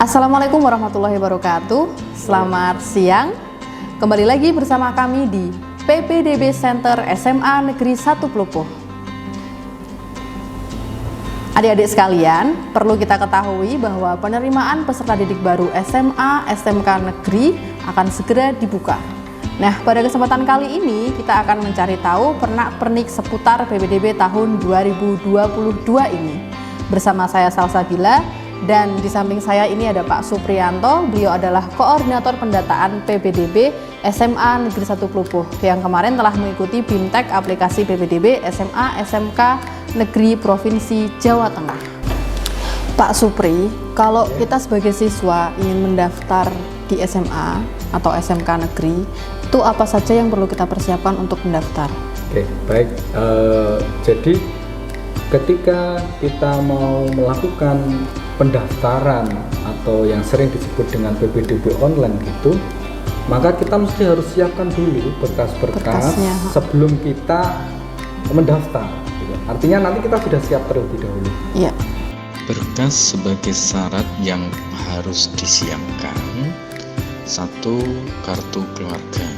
Assalamualaikum warahmatullahi wabarakatuh. Selamat siang. Kembali lagi bersama kami di PPDB Center SMA Negeri 1 Pelupuh. Adik-adik sekalian, perlu kita ketahui bahwa penerimaan peserta didik baru SMA SMK Negeri akan segera dibuka. Nah, pada kesempatan kali ini kita akan mencari tahu pernak-pernik seputar PPDB tahun 2022 ini. Bersama saya Salsabila. Dan di samping saya ini ada Pak Supriyanto, beliau adalah Koordinator Pendataan PPDB SMA Negeri 1 Pelupuh yang kemarin telah mengikuti BIMTEK aplikasi PPDB SMA SMK Negeri Provinsi Jawa Tengah. Pak Supri, kalau kita sebagai siswa ingin mendaftar di SMA atau SMK Negeri, itu apa saja yang perlu kita persiapkan untuk mendaftar? Oke, baik. Jadi ketika kita mau melakukan pendaftaran atau yang sering disebut dengan PPDB online gitu, maka kita mesti harus siapkan dulu berkas-berkas sebelum kita mendaftar. Artinya nanti kita sudah siap terlebih dahulu. Iya. Berkas sebagai syarat yang harus disiapkan: 1. Kartu keluarga,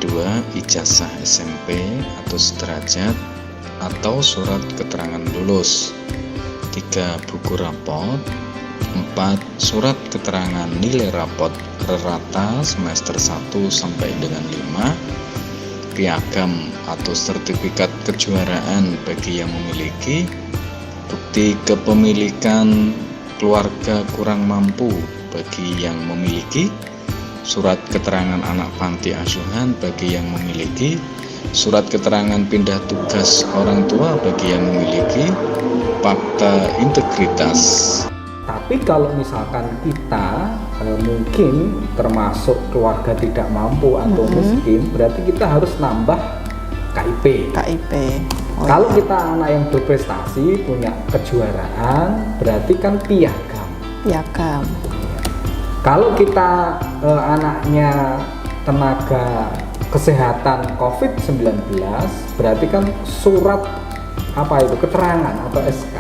2. Ijazah SMP atau sederajat atau surat keterangan lulus, 3. Buku rapot, 4. Surat keterangan nilai rapot rata semester 1 sampai dengan 5, piagam atau sertifikat kejuaraan bagi yang memiliki, bukti kepemilikan keluarga kurang mampu bagi yang memiliki, surat keterangan anak panti asuhan bagi yang memiliki, surat keterangan pindah tugas orang tua bagi yang memiliki, fakta integritas. Tapi kalau misalkan kita mungkin termasuk keluarga tidak mampu atau miskin, berarti kita harus nambah KIP. Kalau kita anak yang berprestasi, punya kejuaraan, berarti kan piagam. Kalau kita anaknya tenaga kesehatan COVID-19, berarti kan surat keterangan atau SK.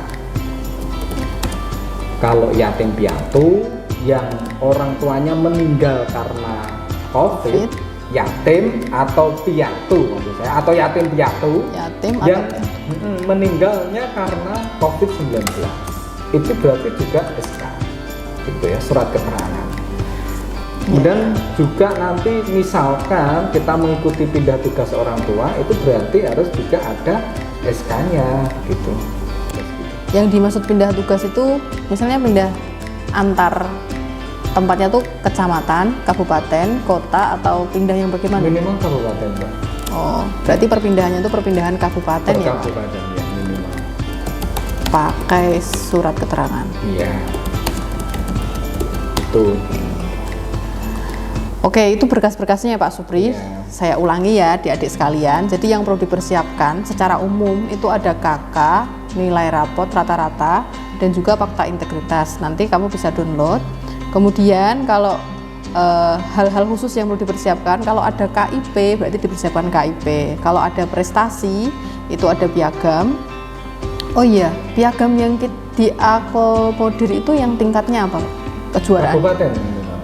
Kalau yatim piatu yang orang tuanya meninggal karena COVID, yatim atau piatu maksud saya, atau yatim piatu yang meninggalnya karena COVID-19, itu berarti juga SK, gitu ya, surat keterangan. Kemudian juga nanti misalkan kita mengikuti pindah tugas orang tua, itu berarti harus juga ada SK-nya gitu. Yang dimaksud pindah tugas itu misalnya pindah antar tempatnya tuh kecamatan, kabupaten, kota, atau pindah yang bagaimana? Minimal kabupaten, Pak. Oh, berarti perpindahannya itu perpindahan kabupaten ya, Pak? Kabupaten ya, minimal. Pakai surat keterangan. Iya. Itu. Oke, itu berkas-berkasnya ya Pak Supri. Yeah. Saya ulangi ya adik-adik sekalian. Jadi yang perlu dipersiapkan secara umum itu ada KK, nilai rapot rata-rata, dan juga fakta integritas. Nanti kamu bisa download. Kemudian kalau hal-hal khusus yang perlu dipersiapkan, kalau ada KIP berarti dipersiapkan KIP. Kalau ada prestasi itu ada piagam. Oh iya, piagam yang diakomodir itu yang tingkatnya apa? Kejuaraan? Kabupaten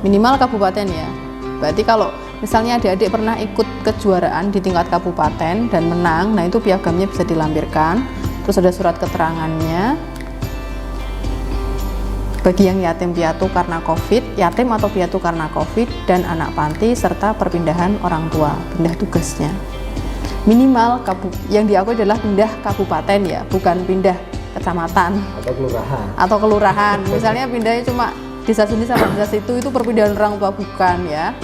Minimal kabupaten ya. Berarti kalau misalnya adik-adik pernah ikut kejuaraan di tingkat kabupaten dan menang, nah itu piagamnya bisa dilampirkan. Terus ada surat keterangannya bagi yang yatim piatu karena COVID, yatim atau piatu karena COVID, dan anak panti, serta perpindahan orang tua, pindah tugasnya. Minimal yang diakui adalah pindah kabupaten ya, bukan pindah kecamatan atau kelurahan. Misalnya pindahnya cuma desa sini sama desa situ, itu perpindahan orang tua bukan ya.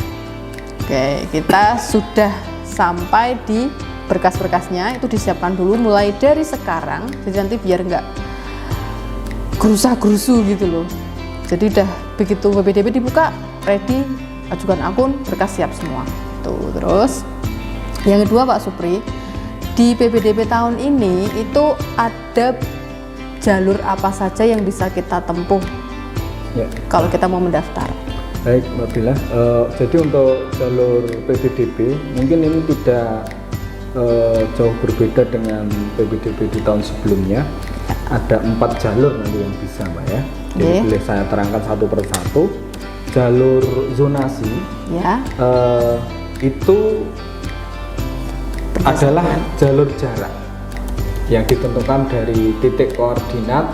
Oke, kita sudah sampai di berkas-berkasnya, itu disiapkan dulu mulai dari sekarang, jadi nanti biar nggak gerusa-gerusu gitu loh. Jadi udah begitu PPDB dibuka, ready, ajukan akun, berkas siap semua. Tuh, terus yang kedua Pak Supri, di PPDB tahun ini itu ada jalur apa saja yang bisa kita tempuh ya, kalau kita mau mendaftar? Baik, Mbak Bila. Jadi untuk jalur PPDB mungkin ini tidak jauh berbeda dengan PPDB di tahun sebelumnya. ada 4 jalur nanti yang bisa Mbak ya. Jadi Oke. boleh saya terangkan satu persatu. Jalur zonasi Ya. itu adalah jalur jarak yang ditentukan dari titik koordinat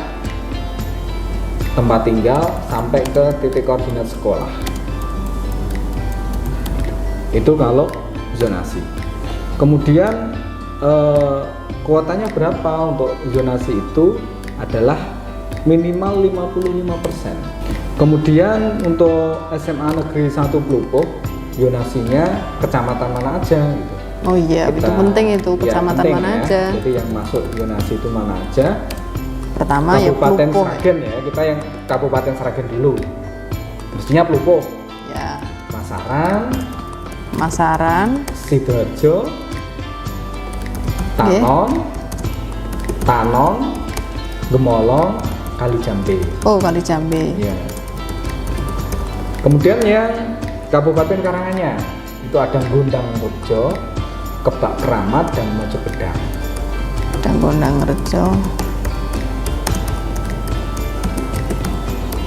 tempat tinggal sampai ke titik koordinat sekolah. Itu kalau zonasi. Kemudian kuotanya berapa untuk zonasi itu adalah minimal 55%. Kemudian untuk SMA Negeri 1 Plupuh, zonasinya kecamatan mana aja gitu. Oh iya, itu penting itu, Ya, kecamatan penting mana ya. aja. Jadi yang masuk zonasi itu mana aja. Pertama ya Kabupaten Plupuh. Sragen ya, kita yang Kabupaten Sragen dulu. Mestinya Plupuh, Ya. Masaran, Sidoarjo, Tanon, Gemolong, Kalijambe. oh Kalijambe. Ya. Kemudian yang Kabupaten Karanganyar itu ada Gondang Rejo, Kebak Keramat, dan Mojopedang. Dan Gondang Rejo.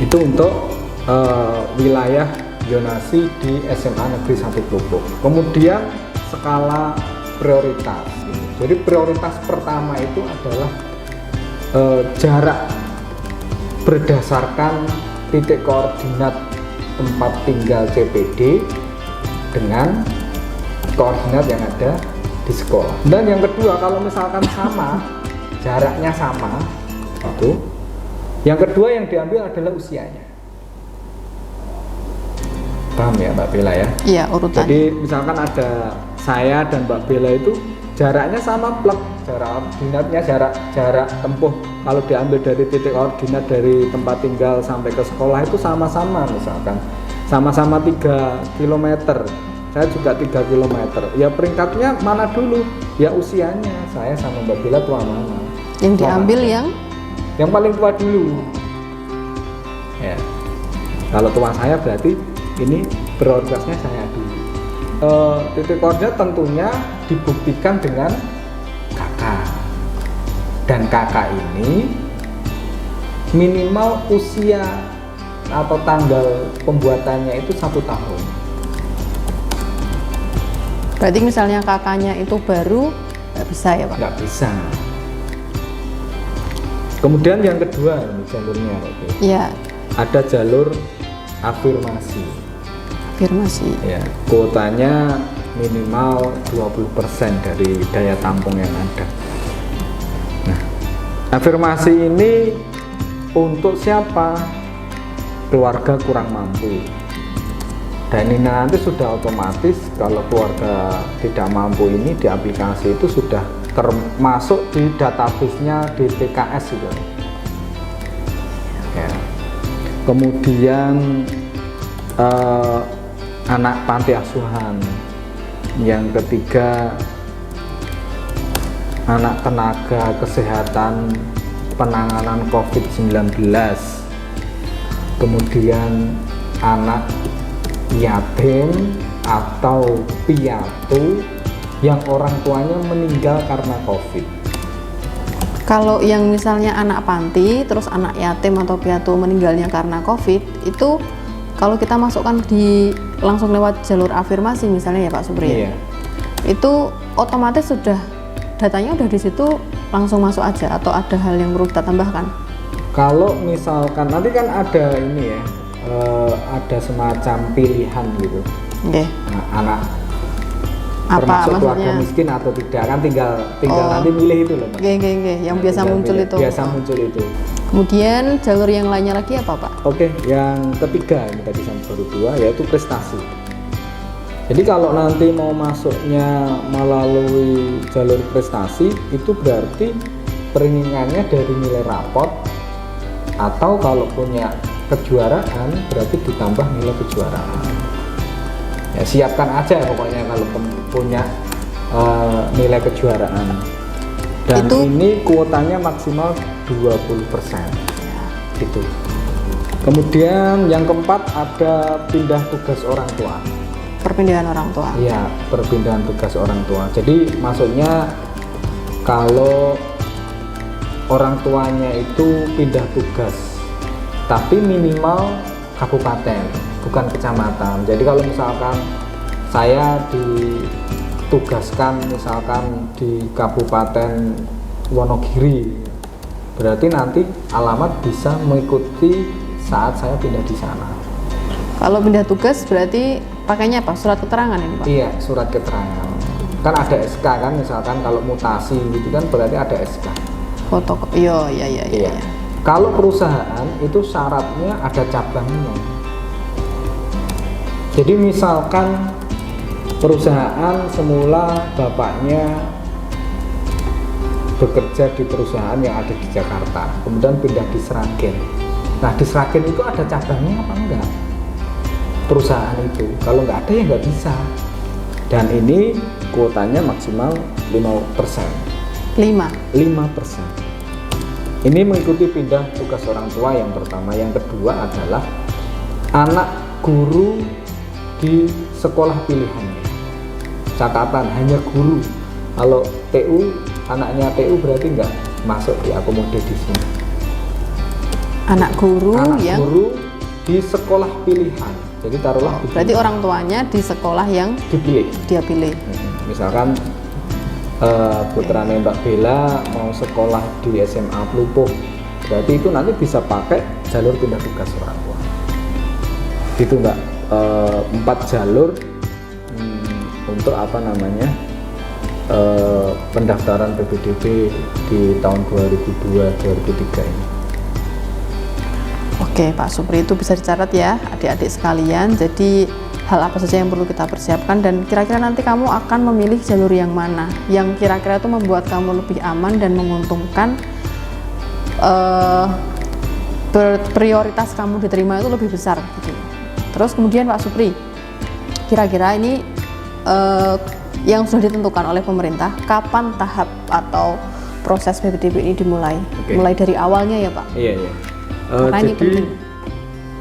Itu untuk wilayah zonasi di SMA Negeri 1 Plupuh. Kemudian skala prioritas. Jadi prioritas pertama itu adalah jarak berdasarkan titik koordinat tempat tinggal CPD dengan koordinat yang ada di sekolah. Dan yang kedua, kalau misalkan sama, jaraknya sama, itu yang kedua yang diambil adalah usianya. Paham ya Mbak Bella ya? Iya, urutan. Jadi misalkan ada saya dan Mbak Bella itu jaraknya sama plek, jarak koordinatnya, jarak tempuh kalau diambil dari titik koordinat dari tempat tinggal sampai ke sekolah itu sama-sama, misalkan sama-sama 3 km, saya juga 3 km. Ya peringkatnya mana dulu? Ya usianya, saya sama Mbak Bella tua mana? Yang diambil yang paling tua dulu. Ya. Kalau tua saya berarti ini prioritasnya saya dulu. Titik koordinat tentunya dibuktikan dengan kakak, dan kakak ini minimal usia atau tanggal pembuatannya itu 1 tahun. berarti misalnya kakaknya itu baru, nggak bisa ya Pak? Nggak bisa. Kemudian yang kedua ini jalurnya, Iya, ada jalur afirmasi. Ya, kuotanya minimal 20% dari daya tampung yang ada. Nah, afirmasi ini untuk siapa? Keluarga kurang mampu. Dan ini nanti sudah otomatis kalau keluarga tidak mampu ini di aplikasi itu sudah termasuk di database-nya di TKS gitu. Ya. Kemudian anak panti asuhan. Yang ketiga, anak tenaga kesehatan penanganan COVID-19. Kemudian anak yatim atau piatu yang orang tuanya meninggal karena COVID. Kalau yang misalnya anak panti, terus anak yatim atau piatu meninggalnya karena COVID, itu kalau kita masukkan langsung lewat jalur afirmasi misalnya ya Pak Supri, Iya. itu otomatis sudah datanya udah di situ langsung masuk aja, atau ada hal yang perlu kita tambahkan? Kalau misalkan nanti kan ada ini ya, ada semacam pilihan gitu. Oke. Nah, anak Apa termasuk keluarga maksudnya? miskin atau tidak kan tinggal Oh. nanti milih itu loh Mbak. Oke, yang Nah, biasa tinggal muncul milih. itu. Biasa muncul itu. Kemudian jalur yang lainnya lagi apa Pak? Oke, yang ketiga ini tadi saya baru 2 yaitu prestasi. Jadi kalau nanti mau masuknya melalui jalur prestasi itu berarti peringinannya dari nilai raport, atau kalau punya kejuaraan berarti ditambah nilai kejuaraan. Ya siapkan aja pokoknya kalau punya nilai kejuaraan. Dan Itu- ini kuotanya maksimal 20%. Itu. Kemudian yang keempat ada pindah tugas orang tua. Perpindahan orang tua. Iya, perpindahan tugas orang tua. Jadi maksudnya kalau orang tuanya itu pindah tugas, tapi minimal kabupaten, bukan kecamatan. Jadi kalau misalkan saya ditugaskan misalkan di Kabupaten Wonogiri, berarti nanti alamat bisa mengikuti saat saya pindah di sana. Kalau pindah tugas berarti pakainya apa? Surat keterangan ini, Pak? Iya, surat keterangan. Kan ada SK kan, misalkan kalau mutasi gitu kan berarti ada SK. Foto, iya. Kalau perusahaan itu syaratnya ada cabangnya. Jadi misalkan perusahaan semula bapaknya bekerja di perusahaan yang ada di Jakarta, kemudian pindah di Sragen. Nah di Sragen itu ada cabangnya apa enggak? Perusahaan itu, kalau nggak ada ya nggak bisa. Dan ini kuotanya maksimal 5%. 5%. Ini mengikuti pindah tugas orang tua yang pertama. Yang kedua adalah anak guru di sekolah pilihannya. Catatan hanya guru. Kalau TU, anaknya TU berarti nggak masuk diakomodir di sini. Anak guru di sekolah pilihan. Jadi taruhlah berarti orang tuanya di sekolah yang dia pilih. Misalkan putranya Mbak Bella mau sekolah di SMA Plupuh, berarti itu nanti bisa pakai jalur pindah tugas orang tua. Gitu Mbak, 4 jalur untuk apa namanya pendaftaran PPDB di tahun 2002-2003 ini. Oke Pak Supri, itu bisa dicatat ya adik-adik sekalian. Jadi hal apa saja yang perlu kita persiapkan, dan kira-kira nanti kamu akan memilih jalur yang mana yang kira-kira itu membuat kamu lebih aman dan menguntungkan, prioritas kamu diterima itu lebih besar gitu. Terus kemudian Pak Supri, kira-kira ini yang sudah ditentukan oleh pemerintah, kapan tahap atau proses PPDB ini dimulai? Mulai dari awalnya ya Pak? Iya. Jadi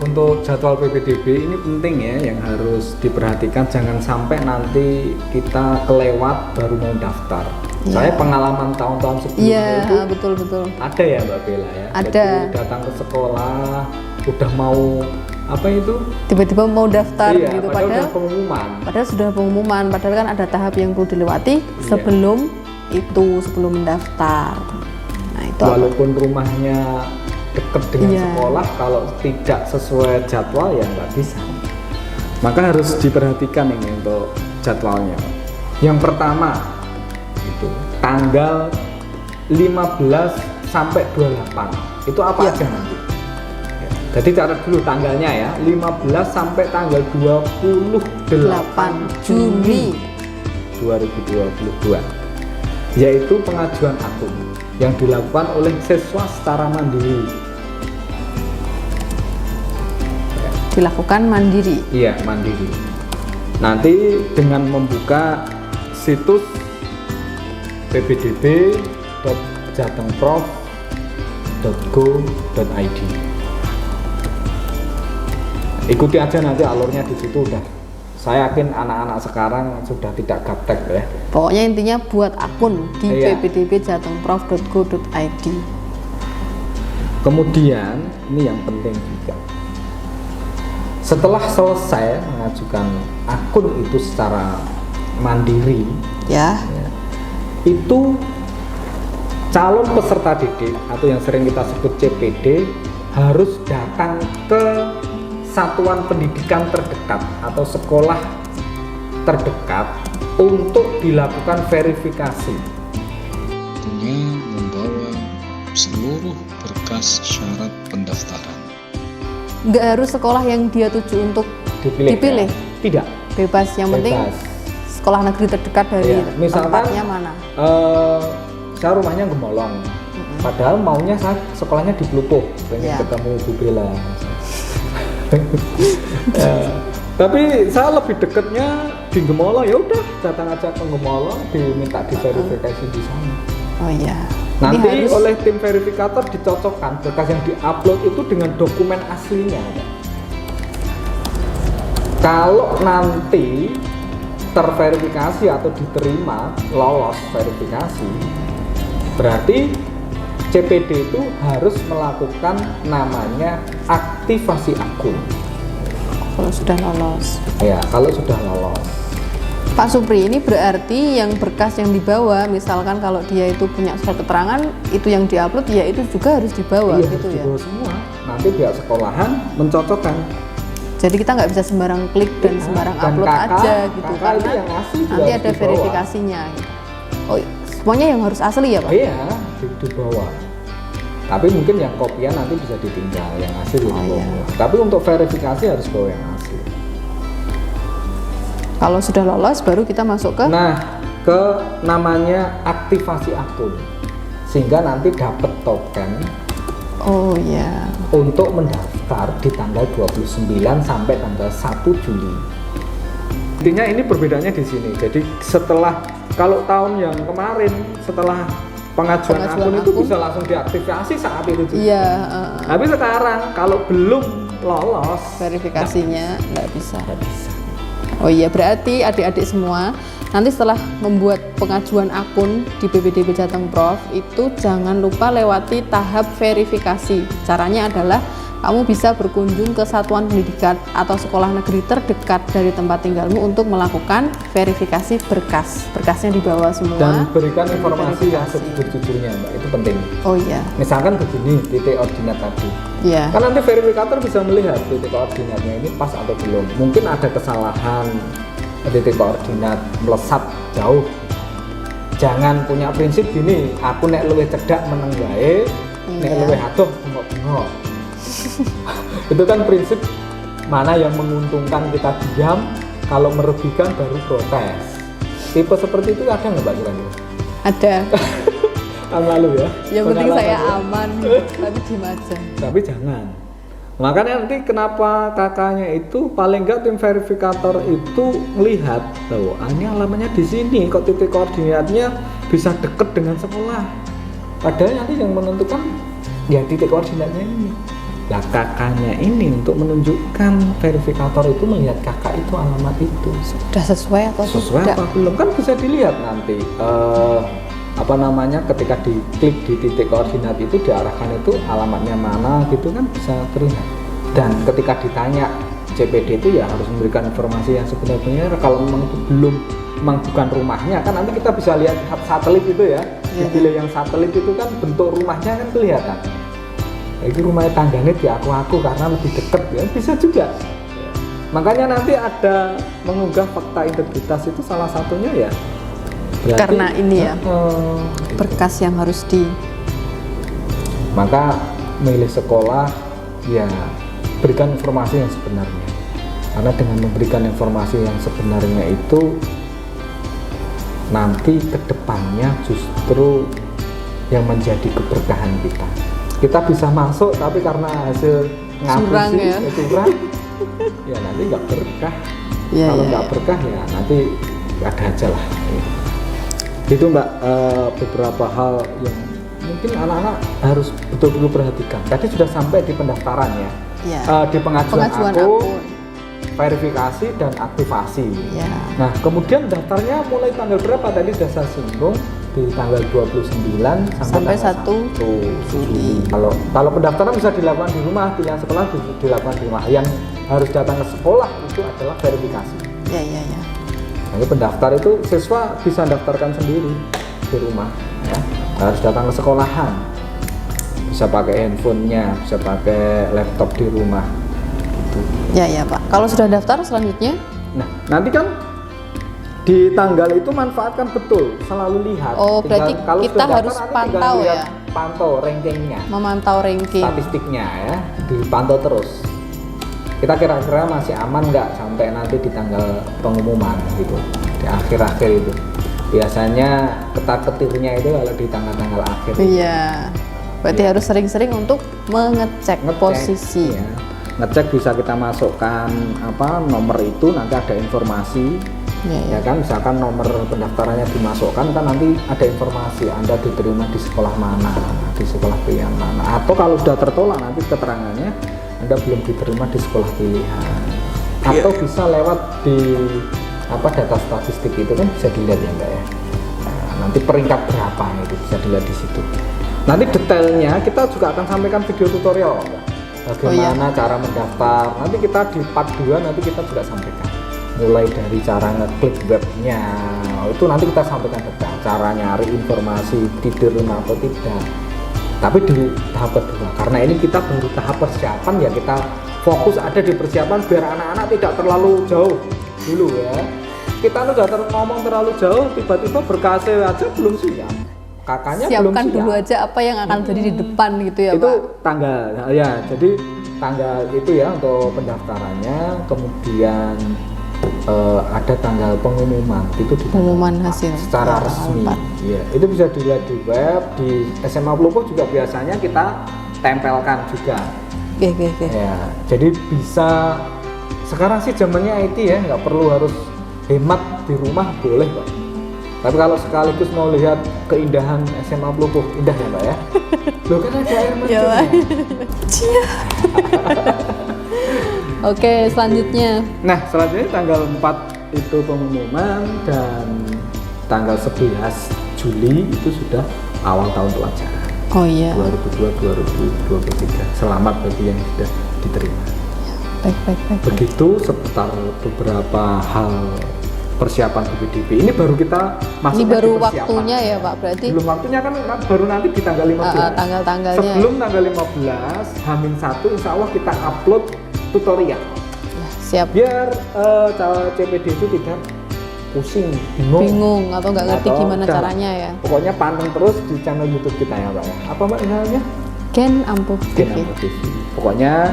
untuk jadwal PPDB ini penting ya, yang harus diperhatikan, jangan sampai nanti kita kelewat baru mau daftar. Saya pengalaman tahun-tahun sebelumnya itu betul. Ada ya Mbak Bella ya. Ada. Jadi datang ke sekolah udah mau apa itu? Tiba-tiba mau daftar gitu, padahal pengumuman. Padahal sudah pengumuman, padahal kan ada tahap yang perlu dilewati sebelum mendaftar. Nah, itu walaupun rumahnya dekat dengan sekolah, kalau tidak sesuai jadwal ya nggak bisa. Maka harus diperhatikan ini untuk jadwalnya. Yang pertama itu tanggal 15 sampai 28 itu apa aja nanti? Jadi catat dulu tanggalnya ya, 15 sampai tanggal 28 Juni 2022, yaitu pengajuan akun yang dilakukan oleh siswa secara mandiri. Dilakukan mandiri? Iya, mandiri. Nanti dengan membuka situs ppdb.jatengprof.go.id. Ikuti aja nanti alurnya di situ udah. Saya yakin anak-anak sekarang sudah tidak gaptek ya. Pokoknya intinya buat akun di ppdb.jatengprof.go.id. Kemudian ini yang penting juga. Setelah selesai mengajukan akun itu secara mandiri, itu calon peserta didik atau yang sering kita sebut CPD harus datang ke satuan pendidikan terdekat atau sekolah terdekat untuk dilakukan verifikasi. Tentunya membawa seluruh berkas syarat pendaftaran. Nggak harus sekolah yang dia tuju untuk dipilih. Ya? Tidak. Bebas, yang penting sekolah negeri terdekat dari tempatnya mana. Saya rumahnya Gemolong, padahal maunya saya sekolahnya di Plupuh, pengen ketemu Bu Bella. Tapi saya lebih dekatnya di Gemolong, ya udah datang aja ke Gemolong, diminta diverifikasi di sana. Oh iya. Nanti oleh tim verifikator dicocokkan berkas yang diupload itu dengan dokumen aslinya. Kalau nanti terverifikasi atau diterima lolos verifikasi, berarti CPD itu harus melakukan namanya aktivasi akun. Kalau sudah lolos. Ya, kalau sudah lolos. Pak Supri, ini berarti yang berkas yang dibawa, misalkan kalau dia itu punya surat keterangan, itu yang diupload, ya itu juga harus dibawa, iya, gitu harus ya? dibawa semua. Nanti pihak sekolahan mencocokkan. Jadi kita nggak bisa sembarang klik dan sembarang upload aja gitu, karena yang asli nanti ada dibawa. verifikasinya. Oh, semuanya yang harus asli ya Pak? Iya, dibawa. Tapi mungkin yang kopian nanti bisa ditinggal, yang asli dibawa. Iya. Tapi untuk verifikasi harus bawa yang asli. Kalau sudah lolos baru kita masuk ke ke namanya aktivasi akun, sehingga nanti dapat token untuk mendaftar di tanggal 29 sampai tanggal 1 Juli. Intinya ini perbedaannya di sini. Jadi setelah, kalau tahun yang kemarin setelah pengajuan akun itu bisa langsung diaktifasi saat itu juga. Iya. Tapi sekarang kalau belum lolos verifikasinya nggak bisa. Oh iya, berarti adik-adik semua nanti setelah membuat pengajuan akun di BPDB Jateng Prof itu jangan lupa lewati tahap verifikasi. Caranya adalah kamu bisa berkunjung ke satuan pendidikan atau sekolah negeri terdekat dari tempat tinggalmu untuk melakukan verifikasi berkas. Berkasnya dibawa semua. Dan berikan informasi yang sejujur-jujurnya, Mbak, itu penting. Oh iya. Misalkan begini, titik koordinat tadi. Iya. Kan nanti verifikator bisa melihat titik koordinatnya ini pas atau belum. Mungkin ada kesalahan titik koordinat melesat jauh. Jangan punya prinsip gini, aku nek luwih cedak meneng wae, nek luwih adoh bengok-bengok. Itu kan prinsip mana yang menguntungkan kita diam, kalau merugikan baru protes. Tipe seperti itu ada nggak Mbak kira-kira? Ada. Tahun lalu ya? Yang penting saya aman, tapi diem aja. Tapi jangan. Makanya nanti kenapa kakaknya itu paling nggak tim verifikator itu melihat, loh, ini alamatnya di sini, kok titik koordinatnya bisa deket dengan sekolah. Padahal nanti yang menentukan ya titik koordinatnya ini. Nah, kakaknya ini untuk menunjukkan verifikator itu melihat kakak itu alamat itu sudah sesuai atau tidak? Apa belum, kan bisa dilihat nanti ketika diklik di titik koordinat itu diarahkan itu alamatnya mana gitu kan bisa terlihat. Dan ketika ditanya CPD itu ya harus memberikan informasi yang sebenarnya. Kalau memang itu memang bukan rumahnya, kan nanti kita bisa lihat satelit itu ya. Dipilih yang satelit itu kan bentuk rumahnya kan kelihatan. Itu rumahnya tangganya di aku karena lebih dekat ya, bisa juga. Makanya nanti ada mengunggah fakta integritas itu salah satunya ya berarti, karena ini ya berkas yang harus maka milih sekolah ya berikan informasi yang sebenarnya, karena dengan memberikan informasi yang sebenarnya itu nanti kedepannya justru yang menjadi keberkahan kita bisa masuk tapi karena hasil curang ya nanti nggak berkah. Kalau nggak berkah ya nanti ada aja lah. Itu Mbak, beberapa hal yang mungkin anak-anak harus betul-betul perhatikan. Tadi sudah sampai di pendaftaran ya, di pengajuan akun, verifikasi dan aktivasi. Nah kemudian daftarnya mulai tanggal berapa tadi sudah saya singgung, di tanggal 29 sampai 1 Juli. Kalau pendaftaran bisa dilakukan di rumah, pilihan sekolah bisa dilakukan di rumah. Yang harus datang ke sekolah itu adalah verifikasi. Jadi pendaftar itu siswa bisa daftarkan sendiri di rumah ya. Harus datang ke sekolahan. Bisa pakai handphonenya, bisa pakai laptop di rumah gitu. Ya Pak. Kalau sudah daftar selanjutnya? Nah, nanti kan di tanggal itu manfaatkan betul, selalu lihat. Berarti kalau kita harus pantau ya? Pantau rankingnya, memantau ranking statistiknya ya, dipantau terus. Kita kira-kira masih aman nggak sampai nanti di tanggal pengumuman gitu, di akhir-akhir itu. Biasanya ketar-ketirnya itu kalau di tanggal-tanggal akhir. Iya, berarti harus sering-sering untuk ngecek posisi. Ya. Ngecek bisa kita masukkan nomor itu, nanti ada informasi. Ya kan, misalkan nomor pendaftarannya dimasukkan kan nanti ada informasi Anda diterima di sekolah mana, di sekolah pilihan mana, atau kalau sudah tertolak nanti keterangannya Anda belum diterima di sekolah pilihan, atau bisa lewat di data statistik itu kan bisa dilihat ya Mbak ya. Nah, nanti peringkat berapa itu bisa dilihat di situ. Nanti detailnya kita juga akan sampaikan video tutorial bagaimana cara mendaftar. Nanti kita di part 2 nanti kita juga sampaikan mulai dari cara ngeklik webnya, itu nanti kita sampaikan detail cara nyari informasi diterima atau tidak. Tapi di tahap kedua, karena ini kita baru tahap persiapan ya, kita fokus ada di persiapan biar anak-anak tidak terlalu jauh dulu ya. Kita udah ngomong terlalu jauh, tiba-tiba berkasnya aja belum siap, kakaknya siapkan belum siap. Dulu aja apa yang akan jadi di depan gitu ya, itu Pak. tanggal ya, jadi tanggal itu ya untuk pendaftarannya, kemudian ada tanggal pengumuman itu di pengumuman hasil secara resmi ya, itu bisa dilihat di web. Di SMA Pelumpuk juga biasanya kita tempelkan juga. Oke. Ya, jadi bisa, sekarang sih zamannya IT ya, nggak perlu harus hemat di rumah, boleh kok. Tapi kalau sekaligus mau lihat keindahan SMA Pelumpuk, indah ya Mbak ya. Loh kan ada air mancurnya. Oke, selanjutnya. Nah, selanjutnya tanggal 4 itu pengumuman, dan tanggal 11 Juli itu sudah awal tahun pelajaran. Oh iya. 2022-2023. Selamat bagi yang sudah diterima. Baik. Begitu seputar beberapa hal persiapan PPDB. Ini baru kita masuk. Ini baru waktunya ya Pak, berarti? Belum waktunya kan baru nanti di tanggal 15. Tanggal-tanggalnya. Sebelum tanggal 15, H-1 insya Allah kita upload tutorial. Ya, siap. Biar CPD itu tidak pusing, bingung atau nggak ngerti gimana caranya ya. Pokoknya panteng terus di channel YouTube kita ya Pak. Apa Mbak namanya? Gen Ampuh TV. Pokoknya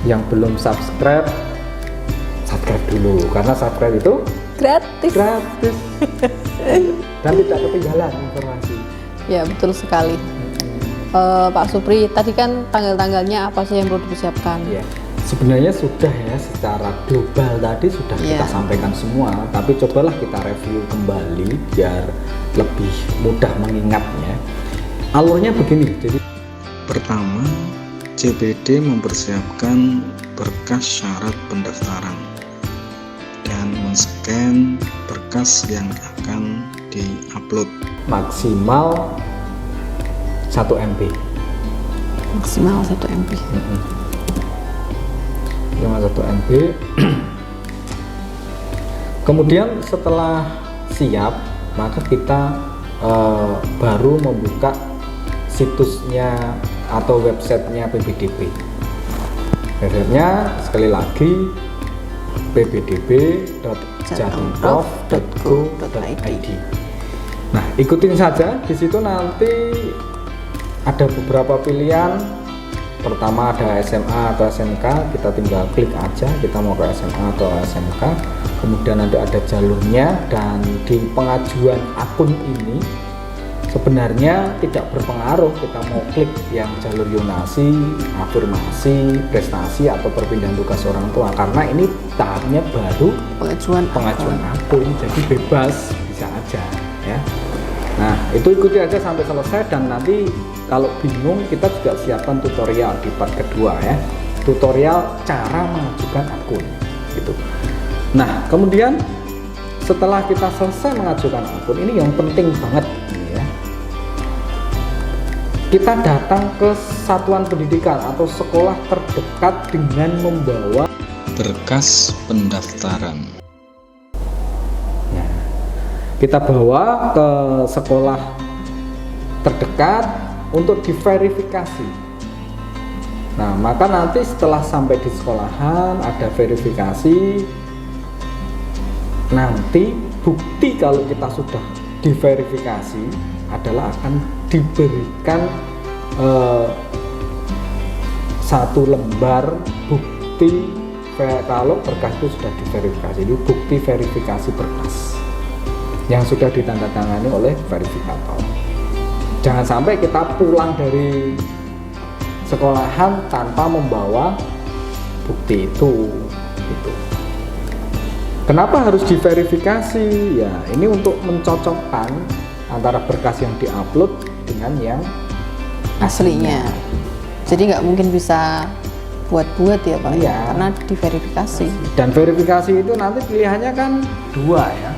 yang belum subscribe dulu, karena subscribe itu gratis dan tidak ketinggalan informasi. Ya betul sekali. Pak Supri, tadi kan tanggal-tanggalnya apa sih yang perlu dipersiapkan? Ya, sebenarnya sudah ya, secara global tadi sudah kita sampaikan semua, tapi cobalah kita review kembali biar lebih mudah mengingatnya. Alurnya begini, jadi pertama, CPD mempersiapkan berkas syarat pendaftaran dan men-scan berkas yang akan di-upload. maksimal 1 MB. Maksimal 1 MB. Maksimal 1 MB. Kemudian setelah siap, maka kita baru membuka situsnya atau websitenya PPDB. Websitenya sekali lagi ppdb.jatimprof.go.id. Nah, ikutin saja. Di situ nanti ada beberapa pilihan. Pertama ada SMA atau SMK, kita tinggal klik aja kita mau ke SMA atau SMK. Kemudian ada jalurnya, dan di pengajuan akun ini sebenarnya tidak berpengaruh kita mau klik yang jalur yonasi, afirmasi, prestasi atau perpindahan tugas orang tua, karena ini tahapnya baru pengajuan akun, jadi bebas bisa aja ya. Nah, itu ikuti aja sampai selesai, dan nanti kalau bingung kita juga siapkan tutorial di part kedua ya, tutorial cara mengajukan akun gitu. Nah, kemudian setelah kita selesai mengajukan akun, ini yang penting banget ini ya, kita datang ke satuan pendidikan atau sekolah terdekat dengan membawa berkas pendaftaran. Kita bawa ke sekolah terdekat untuk diverifikasi. Nah, maka nanti setelah sampai di sekolahan ada verifikasi, nanti bukti kalau kita sudah diverifikasi adalah akan diberikan satu lembar bukti kalau berkas itu sudah diverifikasi. Ini bukti verifikasi berkas yang sudah ditandatangani oleh verifikator. Jangan sampai kita pulang dari sekolahan tanpa membawa bukti itu. Kenapa harus diverifikasi? Ya, ini untuk mencocokkan antara berkas yang diupload dengan yang aslinya. Jadi nggak mungkin bisa buat-buat ya Pak, iya, karena diverifikasi. Dan verifikasi itu nanti pilihannya kan 2 ya,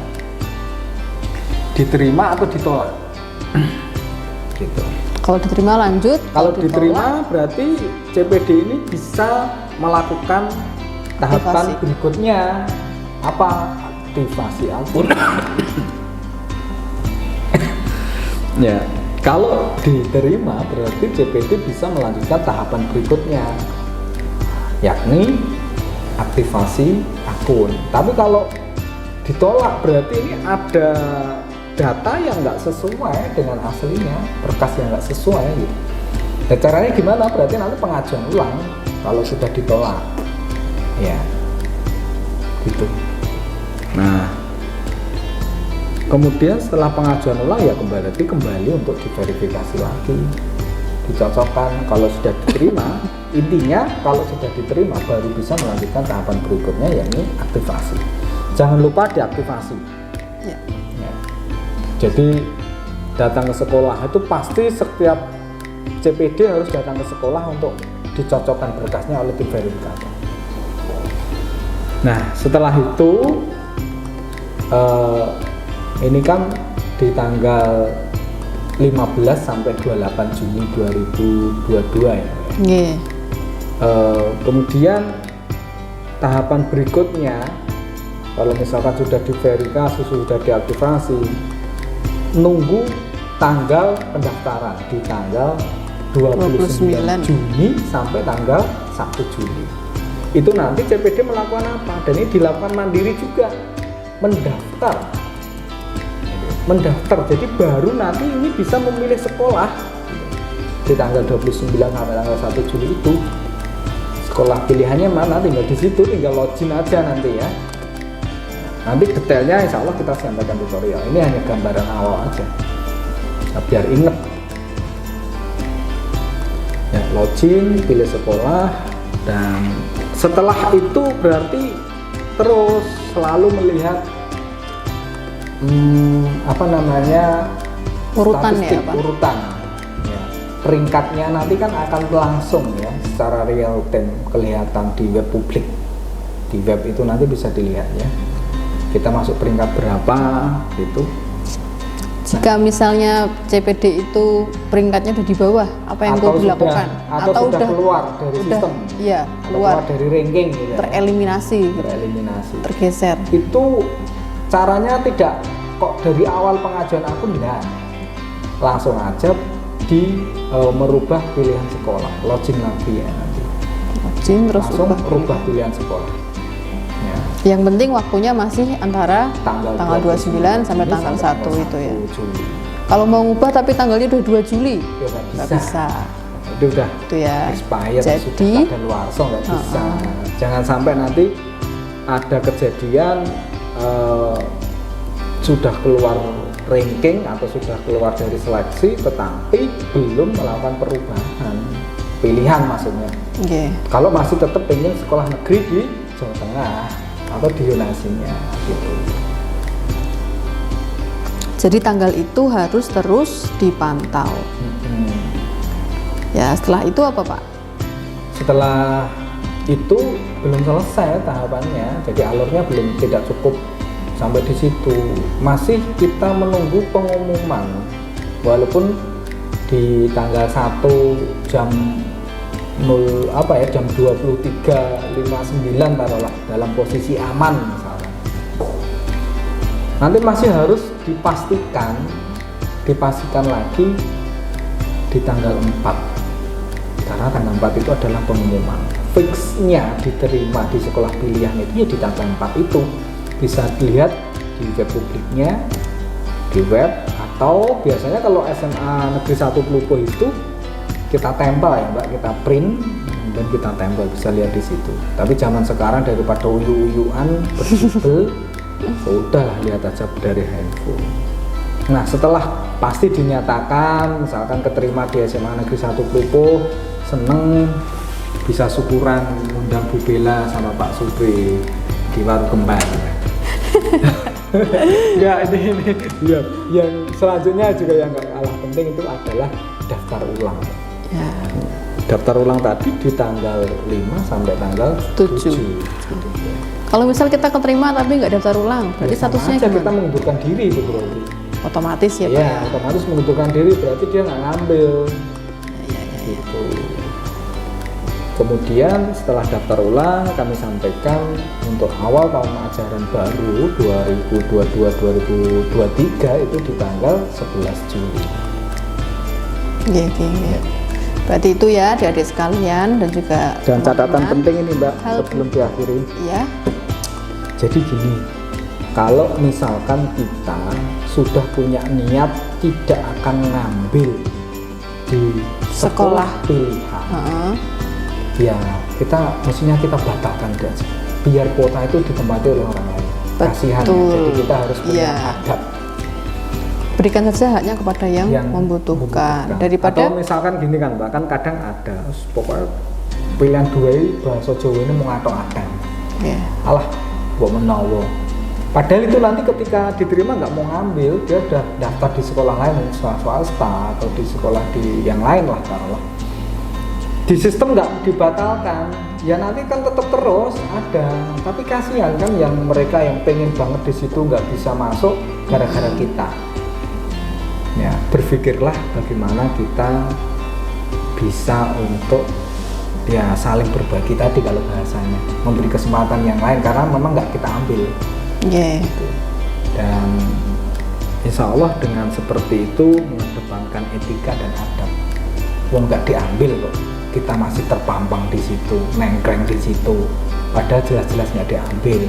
diterima atau ditolak gitu. Kalau diterima lanjut, Kalau diterima berarti CPD ini bisa melakukan tahapan berikutnya, apa? Aktivasi akun. Ya, kalau diterima berarti CPD bisa melanjutkan tahapan berikutnya, yakni aktivasi akun. Tapi kalau ditolak berarti ini ada data yang nggak sesuai dengan aslinya, berkas yang nggak sesuai gitu. Nah, caranya gimana? Berarti nanti pengajuan ulang kalau sudah ditolak, ya, gitu. Nah, kemudian setelah pengajuan ulang ya kembali untuk diverifikasi lagi, dicocokkan. Kalau sudah diterima, intinya kalau sudah diterima baru bisa melanjutkan tahapan berikutnya, yakni aktivasi. Jangan lupa diaktifasi. Ya. Jadi datang ke sekolah itu pasti setiap CPD harus datang ke sekolah untuk dicocokkan berkasnya oleh tim verifikator. Nah, setelah itu ini kan di tanggal 15 sampai 28 Juni 2022 ya. Yeah. Kemudian tahapan berikutnya, kalau misalkan sudah diverifikasi, sudah diaktifasi, nunggu tanggal pendaftaran di tanggal 29 Juni sampai tanggal 1 Juli. Itu nanti CPD melakukan apa? Dan ini dilakukan mandiri juga, mendaftar. Jadi baru nanti ini bisa memilih sekolah di tanggal 29 sampai tanggal 1 Juli itu. Sekolah pilihannya mana, tinggal di situ, tinggal login aja nanti ya. Nanti detailnya insya Allah kita sampaikan tutorial. Ini hanya gambaran awal aja, nah, biar inget. Ya, login, pilih sekolah, dan setelah itu berarti terus selalu melihat urutan ya, Pak? Urutan. Ya, peringkatnya nanti kan akan langsung ya secara real time kelihatan di web publik. Di web itu nanti bisa dilihat ya, kita masuk peringkat berapa gitu. Jika misalnya CPD itu peringkatnya udah di bawah, apa yang perlu dilakukan? Atau sudah keluar dari sistem, iya, keluar dari ranking gitu, tereliminasi, tergeser. Itu caranya tidak kok dari awal pengajuan akun, enggak, langsung aja merubah pilihan sekolah, login lagi ya nanti. Login terus langsung merubah pilihan sekolah. Yang penting waktunya masih antara tanggal 29 sampai tanggal 1 itu ya. Juli. Kalau mau ngubah tapi tanggalnya udah 2 Juli, ya, nggak bisa. Itu udah ya. Expired, jadi sudah luarso, nggak bisa. Jangan sampai nanti ada kejadian sudah keluar ranking atau sudah keluar dari seleksi tetapi belum melakukan perubahan pilihan maksudnya. Okay. Kalau masih tetap pengen sekolah negeri di Jawa Tengah atau di zonasinya gitu. Jadi tanggal itu harus terus dipantau. Ya, setelah itu apa, Pak? Setelah itu belum selesai tahapannya. Jadi alurnya tidak cukup sampai di situ. Masih kita menunggu pengumuman. Walaupun di tanggal 1 jam 23.59 taruhlah dalam posisi aman misalnya. Nanti masih harus dipastikan lagi di tanggal 4, karena tanggal 4 itu adalah pengumuman. Fixnya diterima di sekolah pilihan itu ya di tanggal 4 itu. Bisa dilihat di web publiknya, di web, atau biasanya kalau SMA Negeri 1 Plupuh itu kita tempel ya Mbak, kita print dan kita tempel, bisa lihat di situ. Tapi zaman sekarang daripada uyu-uyuan bersibel, udah lihat aja dari handphone. Nah, setelah pasti dinyatakan misalkan keterima di SMA Negeri 1 Plupuh, seneng, bisa syukuran undang Bu Bella sama Pak Supri di warung kembar. Ya, ini ya, yang selanjutnya juga yang nggak kalah penting itu adalah daftar ulang. Ya. Daftar ulang tadi di tanggal 5 sampai tanggal 7. Kalau misal kita keterima tapi nggak daftar ulang, berarti statusnya aja kita mengundurkan diri itu berarti. otomatis ya Pak? Iya, otomatis mengundurkan diri berarti dia nggak ngambil. Gitu. Kemudian setelah daftar ulang kami sampaikan untuk awal tahun ajaran baru 2022-2023 itu di tanggal 11 Juli. Iya. Berarti itu ya adik-adik sekalian dan juga Dan catatan teman-teman. penting ini Mbak sebelum diakhiri. Iya. Jadi gini, kalau misalkan kita sudah punya niat tidak akan ngambil di sekolah pilihan, ya kita mestinya kita batalkan aja. Biar kuota itu ditempati oleh orang lain. Kasihan ya. Jadi kita harus punya adab. Berikan saja haknya kepada yang membutuhkan. Daripada atau misalkan gini kan Mbak, kan kadang ada pokoknya pilihan dua ini bahasa Jawa ini mau ngatok ada. Alah, buat menawa. Padahal itu nanti ketika diterima nggak mau ngambil, dia udah daftar di sekolah lain, swasta atau di sekolah di yang lain lah taruhlah. Di sistem nggak dibatalkan, ya nanti kan tetap terus ada. Tapi kasihan kan yang mereka yang pengen banget di situ nggak bisa masuk gara-gara kita. Ya, berpikirlah bagaimana kita bisa untuk ya saling berbagi tadi kalau bahasanya, memberi kesempatan yang lain karena memang nggak kita ambil. Gitu. Dan insya Allah dengan seperti itu mengedepankan etika dan adab. Wong nggak diambil kok, kita masih terpampang di situ, nengkreng di situ. Padahal jelas-jelas nggak diambil.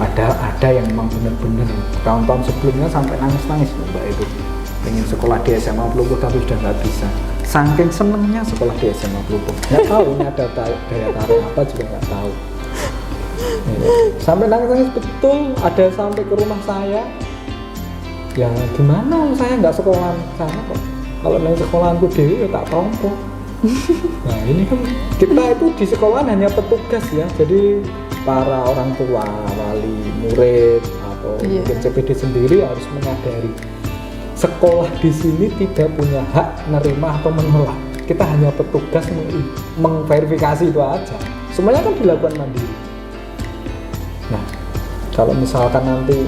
Padahal ada yang memang benar-benar tahun-tahun sebelumnya sampai nangis-nangis Mbak itu. Pengen sekolah di SMA Plupuh tapi sudah nggak bisa. Saking senengnya sekolah di SMA Plupuh. Nggak tahu ini ada daya tarik apa juga nggak tahu. Sampai nangis-nangis betul, ada sampai ke rumah saya. Ya gimana saya nggak sekolah sana kok. Kalau nang sekolahanku dewi ya tak tompo. Nah ini kan kita itu di sekolah hanya petugas ya. Jadi para orang tua, wali murid atau mungkin CPD sendiri harus menyadari sekolah di sini tidak punya hak menerima atau menolak. Kita hanya petugas mengverifikasi itu aja. Semuanya kan dilakukan mandiri. Nah, kalau misalkan nanti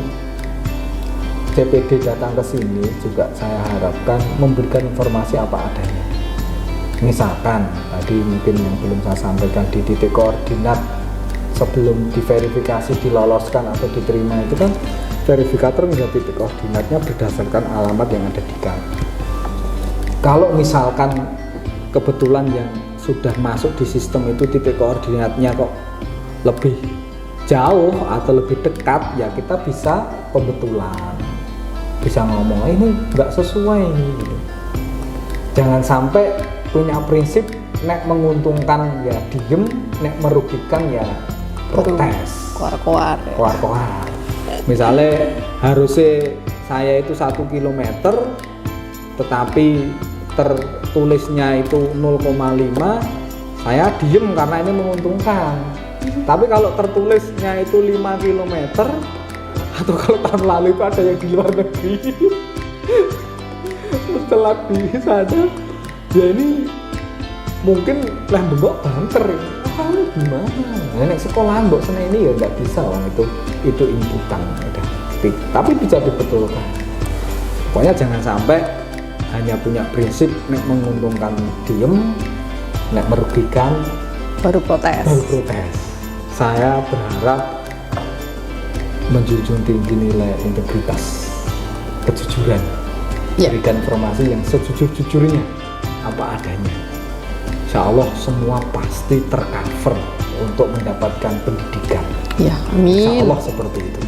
CPD datang ke sini juga saya harapkan memberikan informasi apa adanya. Misalkan tadi mungkin yang belum saya sampaikan di titik koordinat sebelum diverifikasi, diloloskan atau diterima itu kan verifikator melihat titik koordinatnya berdasarkan alamat yang ada di KAN. Kalau misalkan kebetulan yang sudah masuk di sistem itu titik koordinatnya kok lebih jauh atau lebih dekat, ya kita bisa pembetulan, bisa ngomong ini nggak sesuai ini gitu. Jangan sampai punya prinsip nek menguntungkan ya diem, nek merugikan ya protes, koar-koar. Misalnya harusnya saya itu 1 kilometer tetapi tertulisnya itu 0,5, saya diem karena ini menguntungkan. Tapi kalau tertulisnya itu 5 km atau kalau tahun lalu itu ada yang di luar negeri setelah di sana ya ini mungkin lah bengok banter gimana nenek sekolahan mbok sana ini ya nggak bisa orang itu inputan udah. Tapi bisa dibetulkan. Pokoknya jangan sampai hanya punya prinsip nek menguntungkan diem, nek merugikan baru protes. Saya berharap menjunjung tinggi nilai integritas, kejujuran, berikan informasi yang sejujur-jujurnya apa adanya. Insya Allah semua pasti tercover untuk mendapatkan pendidikan. Ya, amin. Insya Allah seperti itu.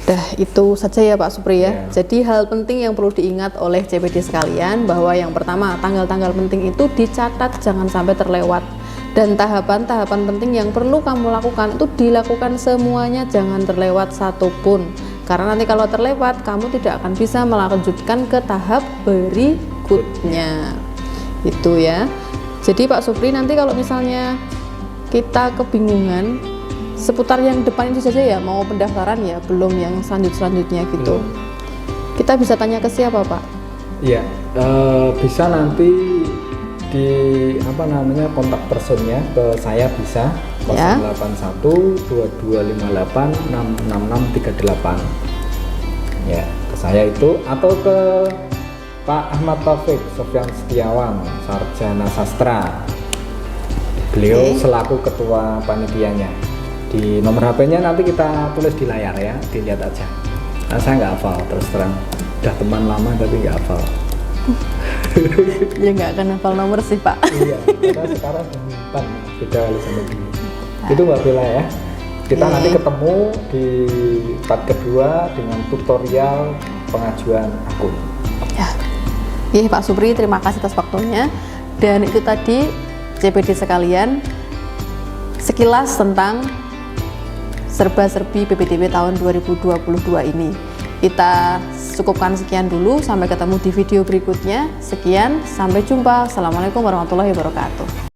Udah itu saja ya Pak Supri ya. Jadi hal penting yang perlu diingat oleh CPD sekalian bahwa yang pertama tanggal-tanggal penting itu dicatat jangan sampai terlewat. Dan tahapan-tahapan penting yang perlu kamu lakukan itu dilakukan semuanya, jangan terlewat satupun. Karena nanti kalau terlewat kamu tidak akan bisa melanjutkan ke tahap berikutnya. Itu ya. Jadi Pak Supri nanti kalau misalnya kita kebingungan seputar yang depan itu saja ya, mau pendaftaran ya, belum yang selanjutnya gitu. Kita bisa tanya ke siapa Pak? Iya, bisa nanti di kontak personnya ke saya bisa 081 2258 66638 ya, ke saya itu, atau ke Pak Ahmad Taufik Sofyan Setiawan, Sarjana Sastra. Beliau selaku ketua panitianya. Di nomor HP-nya nanti kita tulis di layar ya, dilihat aja. Nah, saya nggak hafal, terus terang. Udah teman lama tapi nggak hafal. Ya nggak akan hafal nomor sih Pak. Iya, karena sekarang menyimpan beda kali sama dulu. Itu Mbak Bella ya. Kita nanti ketemu di part kedua dengan tutorial pengajuan akun. Ya, iya Pak Supri, terima kasih atas waktunya. Dan itu tadi CPD sekalian, sekilas tentang serba-serbi PPDB tahun 2022 ini. Kita cukupkan sekian dulu, sampai ketemu di video berikutnya. Sekian, sampai jumpa. Assalamualaikum warahmatullahi wabarakatuh.